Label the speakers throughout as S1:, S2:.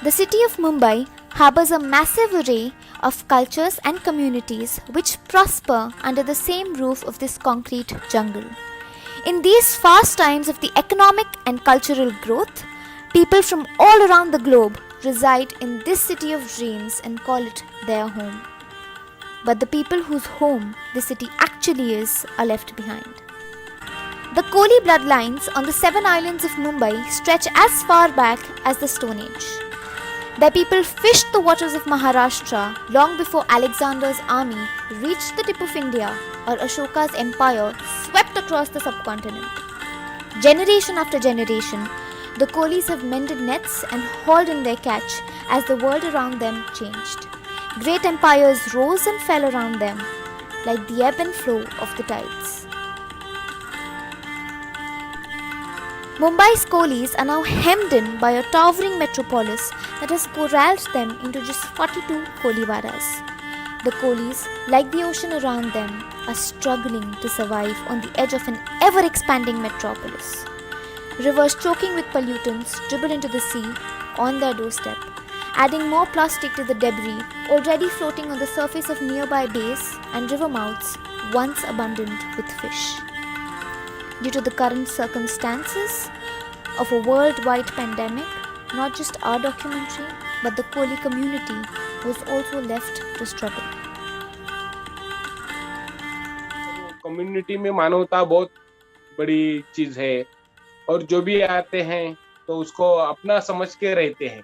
S1: The city of Mumbai harbors a massive array of cultures and communities which prosper under the same roof of this concrete jungle. In these fast times of the economic and cultural growth, people from all around the globe reside in this city of dreams and call it their home. But the people whose home the city actually is are left behind. The Koli bloodlines on the seven islands of Mumbai stretch as far back as the Stone Age. Their people fished the waters of Maharashtra long before Alexander's army reached the tip of India or Ashoka's empire swept across the subcontinent. Generation after generation, the Kolis have mended nets and hauled in their catch as the world around them changed. Great empires rose and fell around them like the ebb and flow of the tides. Mumbai's Kolis are now hemmed in by a towering metropolis that has corralled them into just 42 Koliwaras. The Kolis, like the ocean around them, are struggling to survive on the edge of an ever-expanding metropolis. Rivers choking with pollutants dribble into the sea on their doorstep, adding more plastic to the debris already floating on the surface of nearby bays and river mouths once abundant with fish. Due to the current circumstances of a worldwide pandemic, not just our documentary, but the Koli community was also left to struggle.
S2: Community में मानवता बहुत बड़ी चीज है और जो भी आते हैं तो उसको अपना समझ के रहते हैं।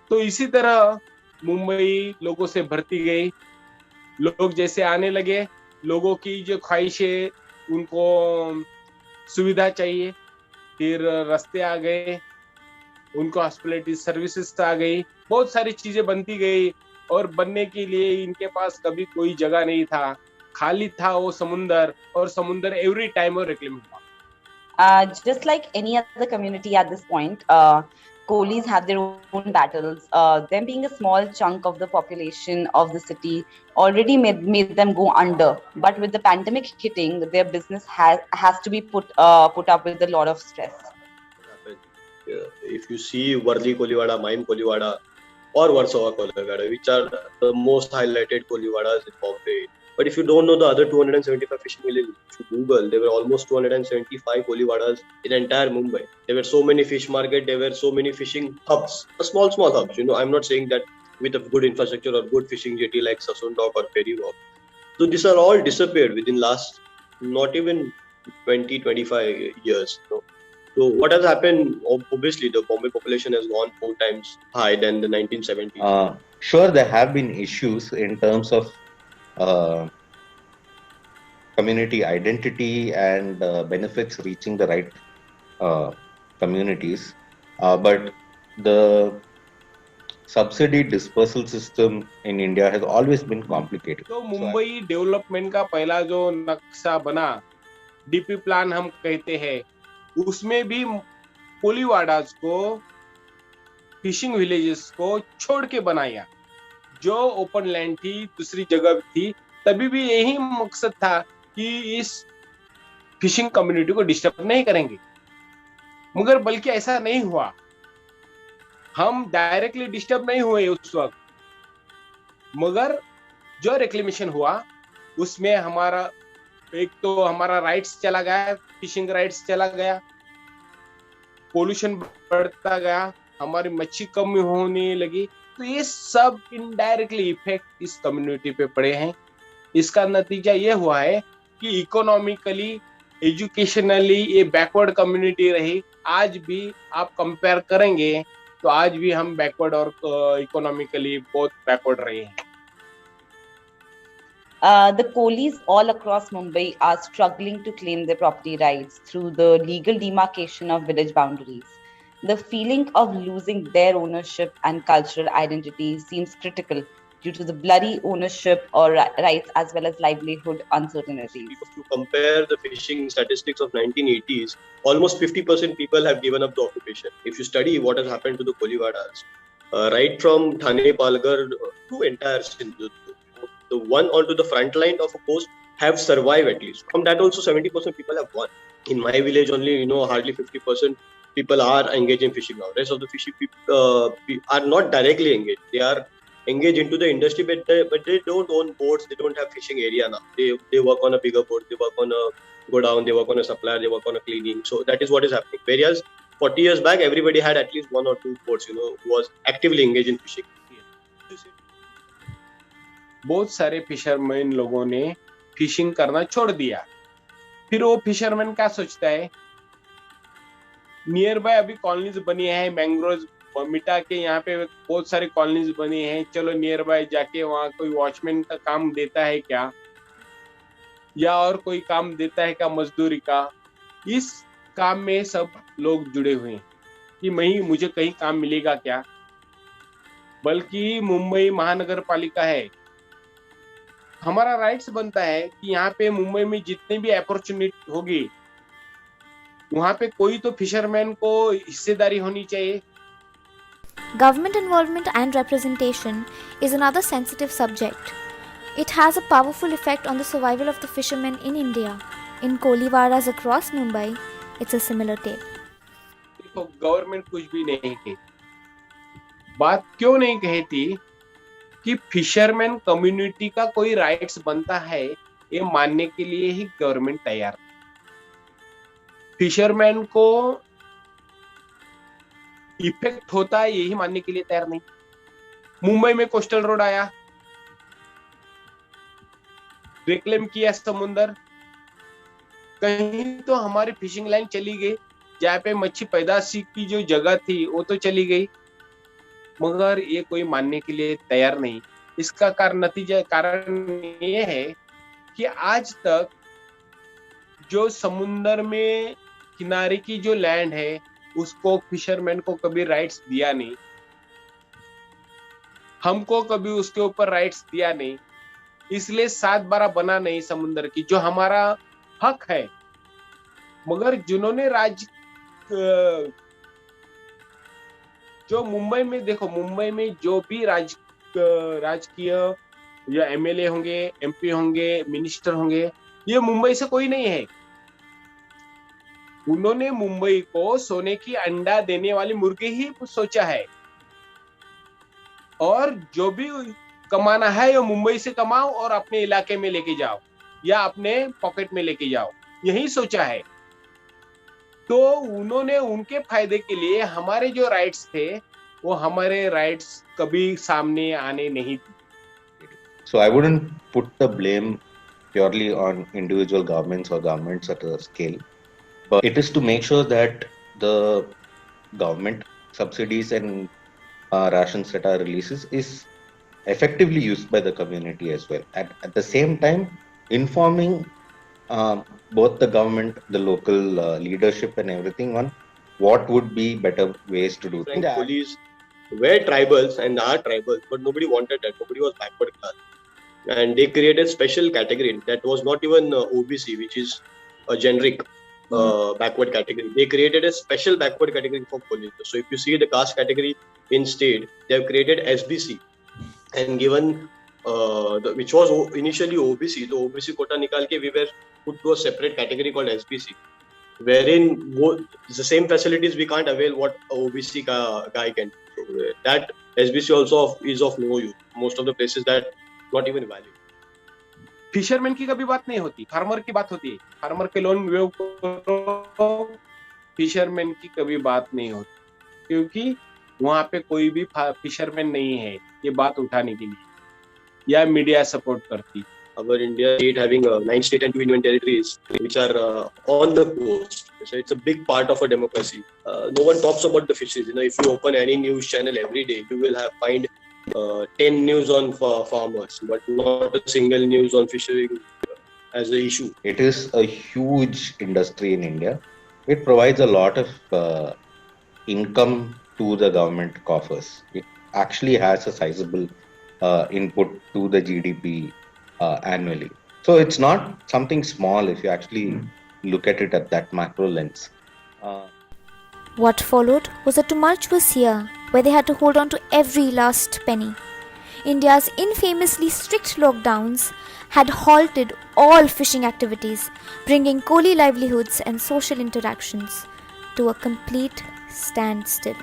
S2: तो इसी तरह मुंबई लोगों से भरती गई। लोग जैसे आने लगे, लोगों की जो ख्वाहिश है उनको सुविधा चाहिए, फिर रास्ते आ गए, उनको हॉस्पिटलिटी सर्विसेज आ गई, बहुत सारी चीजें बनती गई और बनने के लिए इनके पास कभी कोई जगह नहीं था, खाली था वो समुंदर, और समुंदर एवरी टाइम और रिक्लेम हुआ।
S3: Just like any other community at this point, Kolis have their own battles. Them being a small chunk of the population of the city already made them go under. But with the pandemic hitting, their business has to be put up with a lot of stress.
S4: If you see Worli Koliwada, Maim Koliwada, or Warsaw Koliwada, which are the most highlighted Koliwadas in Bombay. But if you don't know the other 275 fishing villages, if you Google, there were almost 275 Koliwadas in entire Mumbai. There were so many fish markets, there were so many fishing hubs, small hubs. You know, I'm not saying that with a good infrastructure or good fishing jetty like Sasun Dock or Ferry Walk. So these are all disappeared within last not even 20-25 years. You know? So what has happened? Obviously, the Bombay population has gone 4 times high than the 1970s.
S5: Sure, there have been issues in terms of community identity and benefits reaching the right communities, but the subsidy dispersal system in India has always been complicated.
S2: तो Mumbai development का पहला जो नक्शा बना, DP plan हम कहते हैं, उसमें भी कोलीवाडास को, फिशिंग विलेजेस को छोड़ के बनाया। जो ओपन लैंड थी, दूसरी जगह थी, तभी भी यही मकसद था कि इस फिशिंग कम्युनिटी को डिस्टर्ब नहीं करेंगे, मगर बल्कि ऐसा नहीं हुआ। हम डायरेक्टली डिस्टर्ब नहीं हुए उस वक्त, मगर जो रिक्लेमेशन हुआ उसमें हमारा एक तो हमारा राइट्स चला गया, फिशिंग राइट्स चला गया, पोल्यूशन बढ़ता गया, हमारी मच्छी कम होने लगी। तो ये सब इनडायरेक्टली इफेक्ट इस कम्युनिटी पे पड़े हैं। इसका नतीजा ये हुआ है कि इकोनॉमिकली, एजुकेशनली ये बैकवर्ड कम्युनिटी रही। आज भी आप कंपेयर करेंगे तो आज भी हम बैकवर्ड और इकोनॉमिकली बहुत बैकवर्ड रहे हैं।
S3: The Kolis all across Mumbai are struggling to claim their property rights through the legal demarcation of village boundaries. The feeling of losing their ownership and cultural identity seems critical due to the blurry ownership or rights as well as livelihood uncertainties.
S4: If you compare the fishing statistics of 1980s, almost 50% people have given up the occupation. If you study what has happened to the Koliwadas, right from Thane, Palghar to entire Sindhu, the one onto the front line of a post have survived at least. From that also 70% people have gone. In my village only, hardly 50% people are engaged in fishing now. Rest of the fishing people are not directly engaged. They are engaged into the industry, but they don't own boats. They don't have fishing area now. They work on a bigger boat. They work on a go down. They work on a supplier. They work on a cleaning. So that is what is happening. Whereas 40 years back, everybody had at least one or two boats, who was actively engaged in fishing.
S2: बहुत सारे fisherman लोगों ने fishing करना छोड़ दिया. फिर वो fisherman क्या सोचता है, नियर बाय अभी कॉलोनीज बनी है, मैंग्रोव मिटा के यहाँ पे बहुत सारी कॉलोनीज बनी है, चलो नियर बाय जाके वहाँ कोई वॉचमैन का काम देता है क्या, या और कोई काम देता है क्या मजदूरी का. इस काम में सब लोग जुड़े हुए हैं कि मुझे कहीं काम मिलेगा क्या. बल्कि मुंबई महानगर पालिका है, हमारा राइट्स बनता है कि यहाँ पे मुंबई में जितने भी अपॉर्चुनिटी होगी वहाँ पे कोई तो फिशरमैन को हिस्सेदारी होनी चाहिए.
S1: Government involvement and representation is another sensitive subject. It has a powerful effect on the survival of the fishermen in India. In Koliwadas across Mumbai, it's a similar tale.
S2: देखो, गवर्नमेंट कुछ भी नहीं कहती. बात क्यों नहीं कहती कि फिशरमैन कम्युनिटी का कोई राइट्स बनता है, ये मानने के लिए ही गवर्नमेंट तैयार. फिशरमैन को इफेक्ट होता है यही मानने के लिए तैयार नहीं. मुंबई में कोस्टल रोड आया, रिक्लेम किया समुंदर, कहीं तो हमारी फिशिंग लाइन चली गई, जहाँ पे मच्छी पैदाशी की जो जगह थी वो तो चली गई, मगर ये कोई मानने के लिए तैयार नहीं. इसका कारण ये है कि आज तक जो समुंदर में किनारे की जो लैंड है उसको फिशरमैन को कभी राइट्स दिया नहीं, हमको कभी उसके ऊपर राइट्स दिया नहीं, इसलिए 7/12 बना नहीं समुंदर की, जो हमारा हक है. मगर जिन्होंने जो मुंबई में देखो, मुंबई में जो भी राजकीय या एमएलए होंगे, एमपी होंगे, मिनिस्टर होंगे, ये मुंबई से कोई नहीं है. उन्होंने मुंबई को सोने की अंडा देने वाली मुर्गी ही सोचा है, और जो भी कमाना है वो मुंबई से कमाओ और अपने इलाके में लेके जाओ या अपने पॉकेट में लेके जाओ, यही सोचा है. तो उन्होंने उनके फायदे के लिए हमारे जो राइट्स थे वो हमारे राइट्स कभी सामने आने नहीं दी.
S5: So I wouldn't put the blame purely on individual governments or governments at a scale, but it is to make sure that the government subsidies and rations that are releases is effectively used by the community as well. At the same time, informing both the government, the local leadership and everything on what would be better ways to do things.
S4: Police were tribals and are tribals, but nobody wanted that. Nobody was backward class. And they created special category that was not even OBC, which is a generic backward category. They created a special backward category for police. So if you see the caste category in state, they have created SBC and given which was initially OBC. The OBC quota nikal ke we were put to a separate category called SBC, wherein the same facilities we can't avail what a OBC guy can. So that SBC also is of no use. Most of the places that not even valid.
S2: Fisherman की कभी बात नहीं होती, farmer की बात होती है. Farmer के लोन वेव करो, फिशरमैन की कभी बात नहीं होती, क्योंकि वहां पे कोई भी फिशरमैन नहीं है ये बात उठाने के लिए, या मीडिया सपोर्ट करती.
S4: Our India state having 9 state and 2 union territories which are on the coast, so it's a big part of a democracy. No one talks about the fisheries. If you open any news channel every day, you will find 10 news on farmers, but not a single news on fishing as an issue.
S5: It is a huge industry in India. It provides a lot of income to the government coffers. It actually has a sizable input to the GDP annually. So it's not something small if you actually look at it at that macro lens.
S1: What followed was a tumultuous year where they had to hold on to every last penny. India's infamously strict lockdowns had halted all fishing activities, bringing coli livelihoods and social interactions to a complete standstill.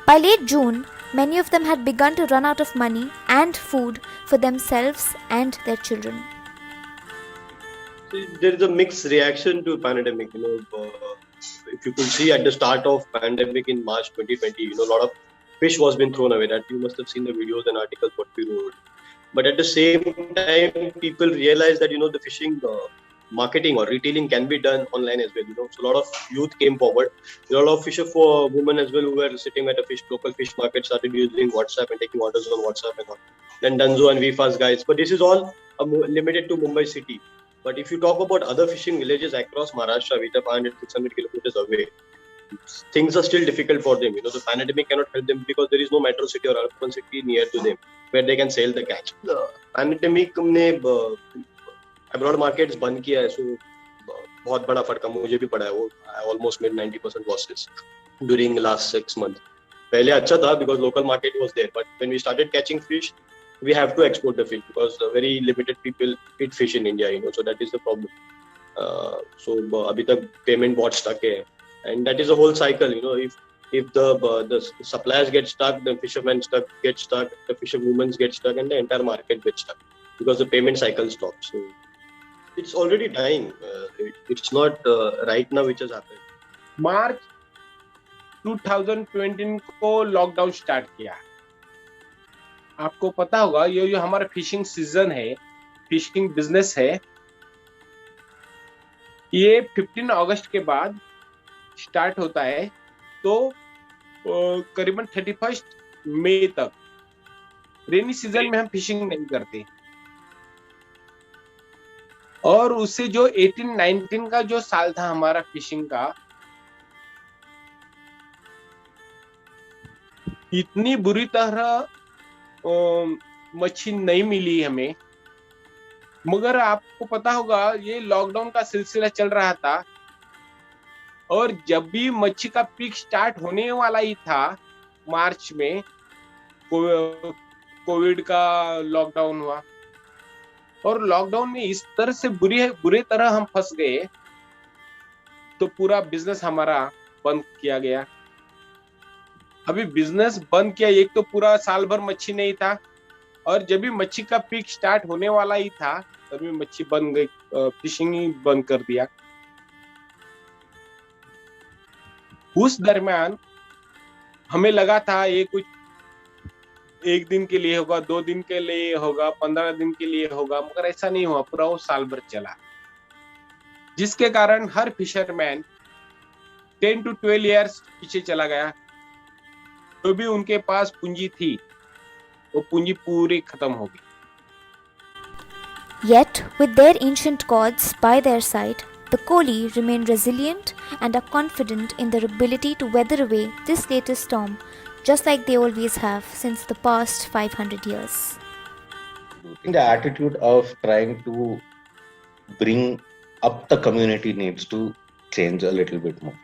S1: By late June, many of them had begun to run out of money and food for themselves and their children.
S4: There is a mixed reaction to pandemic. If you could see at the start of pandemic in March 2020, a lot of fish was been thrown away. That you must have seen the videos and articles what we wrote. But at the same time, people realize that the fishing marketing or retailing can be done online as well. So a lot of youth came forward. There are a lot of fisher for women as well who were sitting at a local fish market, started using WhatsApp and taking orders on WhatsApp and all. Then Dunzo and VFAS guys. But this is all limited to Mumbai city. But if you talk about other fishing villages across Maharashtra, which are 500, 600 kilometers away, things are still difficult for them. The pandemic cannot help them because there is no metro city or urban city near to them where they can sell the catch. The pandemic ने abroad markets बंद किया है, so बहुत बड़ा फटका मुझे भी पड़ा है वो. I almost made 90% losses during last 6 months. पहले अच्छा था because local market was there, but when we started catching fish, we have to export the fish because very limited people eat fish in India, so that is the problem. So अभी तक payment बहुत stuck है, and that is a whole cycle. If the suppliers get stuck, the fishermen get stuck, the fisherwomen get stuck, and the entire market gets stuck because the payment cycle stops. So it's already dying. It's not right now which has happened.
S2: मार्च 2020 को lockdown start किया. आपको पता होगा ये जो हमारा fishing season है, fishing business है, ये 15 अगस्त के बाद स्टार्ट होता है, तो करीबन 31 मई तक रेनी सीजन में हम फिशिंग नहीं करते. और उससे जो 18-19 का जो साल था हमारा फिशिंग का, इतनी बुरी तरह मच्छी नहीं मिली हमें. मगर आपको पता होगा ये लॉकडाउन का सिलसिला चल रहा था, और जब भी मच्छी का पीक स्टार्ट होने वाला ही था मार्च में, कोविड का लॉकडाउन हुआ, और लॉकडाउन में इस तरह से बुरे तरह हम फंस गए, तो पूरा बिजनेस हमारा बंद किया गया. अभी बिजनेस बंद किया, एक तो पूरा साल भर मच्छी नहीं था, और जब भी मच्छी का पीक स्टार्ट होने वाला ही था तभी मच्छी बंद गई, फिशिंग ही बंद कर दिया. उस दरमियान हमें लगा था ये कुछ 1 दिन के लिए होगा, 2 दिन के लिए होगा, 15 दिन के लिए होगा, मगर ऐसा नहीं हुआ. पूरा वो साल भर चला, जिसके कारण हर फिशरमैन 10 to 12 years पीछे चला गया. जो भी उनके पास पूंजी थी, वो पूंजी पूरी खत्म हो गई.
S1: Yet, with their ancient gods by their side, the Koli remain resilient and are confident in their ability to weather away this latest storm, just like they always have since the past 500 years.
S5: I think the attitude of trying to bring up the community needs to change a little bit more.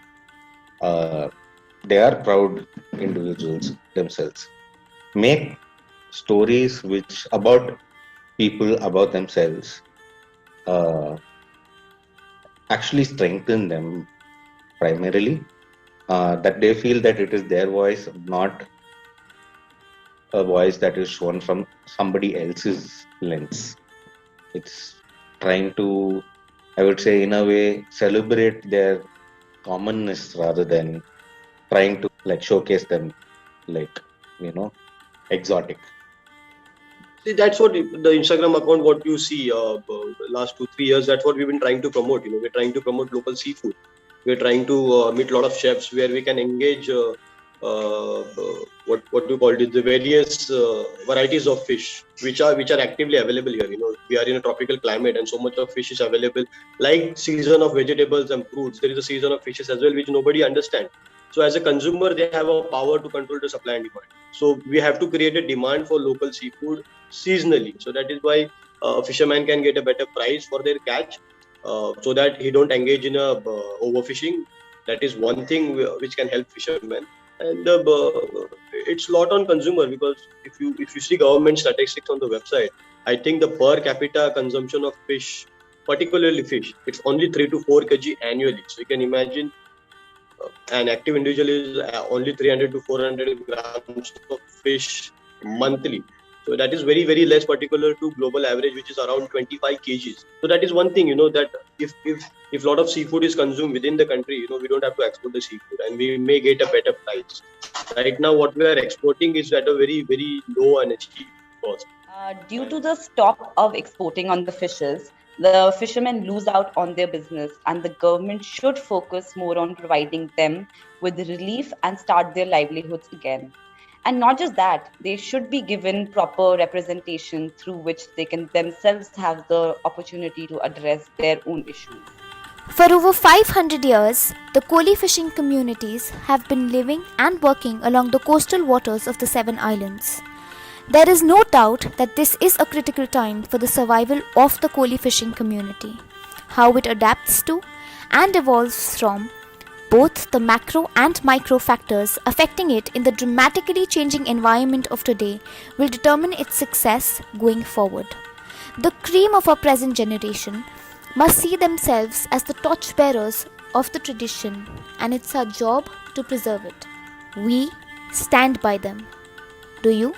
S5: They are proud individuals themselves. Make stories about people, about themselves, actually strengthen them primarily, that they feel that it is their voice, not a voice that is shown from somebody else's lens. It's trying to, I would say, in a way, celebrate their commonness rather than trying to showcase them exotic.
S4: See, that's what the Instagram account, what you see last 2-3 years, that's what we've been trying to promote. We're trying to promote local seafood. We're trying to meet a lot of chefs where we can engage what do you call it, the various varieties of fish which are actively available here. We are in a tropical climate and so much of fish is available. Like season of vegetables and fruits, there is a season of fishes as well which nobody understands. So as a consumer, they have a power to control the supply and demand. So we have to create a demand for local seafood seasonally. So that is why a fisherman can get a better price for their catch, so that he don't engage in overfishing. That is one thing which can help fishermen. And it's a lot on consumer, because if you see government statistics on the website, I think the per capita consumption of fish, particularly fish, it's only 3 to 4 kg annually. So you can imagine an active individual is only 300 to 400 grams of fish monthly. So that is very, very less particular to global average, which is around 25 kgs. So that is one thing, that if a lot of seafood is consumed within the country, we don't have to export the seafood and we may get a better price. Right now, what we are exporting is at a very, very low and cheap cost.
S3: Due to the stop of exporting on the fishes, the fishermen lose out on their business, and the government should focus more on providing them with relief and start their livelihoods again. And not just that, they should be given proper representation through which they can themselves have the opportunity to address their own issues.
S1: For over 500 years, the Koli fishing communities have been living and working along the coastal waters of the Seven Islands. There is no doubt that this is a critical time for the survival of the Koli fishing community. How it adapts to and evolves from both the macro and micro factors affecting it in the dramatically changing environment of today will determine its success going forward. The cream of our present generation must see themselves as the torchbearers of the tradition, and it's our job to preserve it. We stand by them. Do you?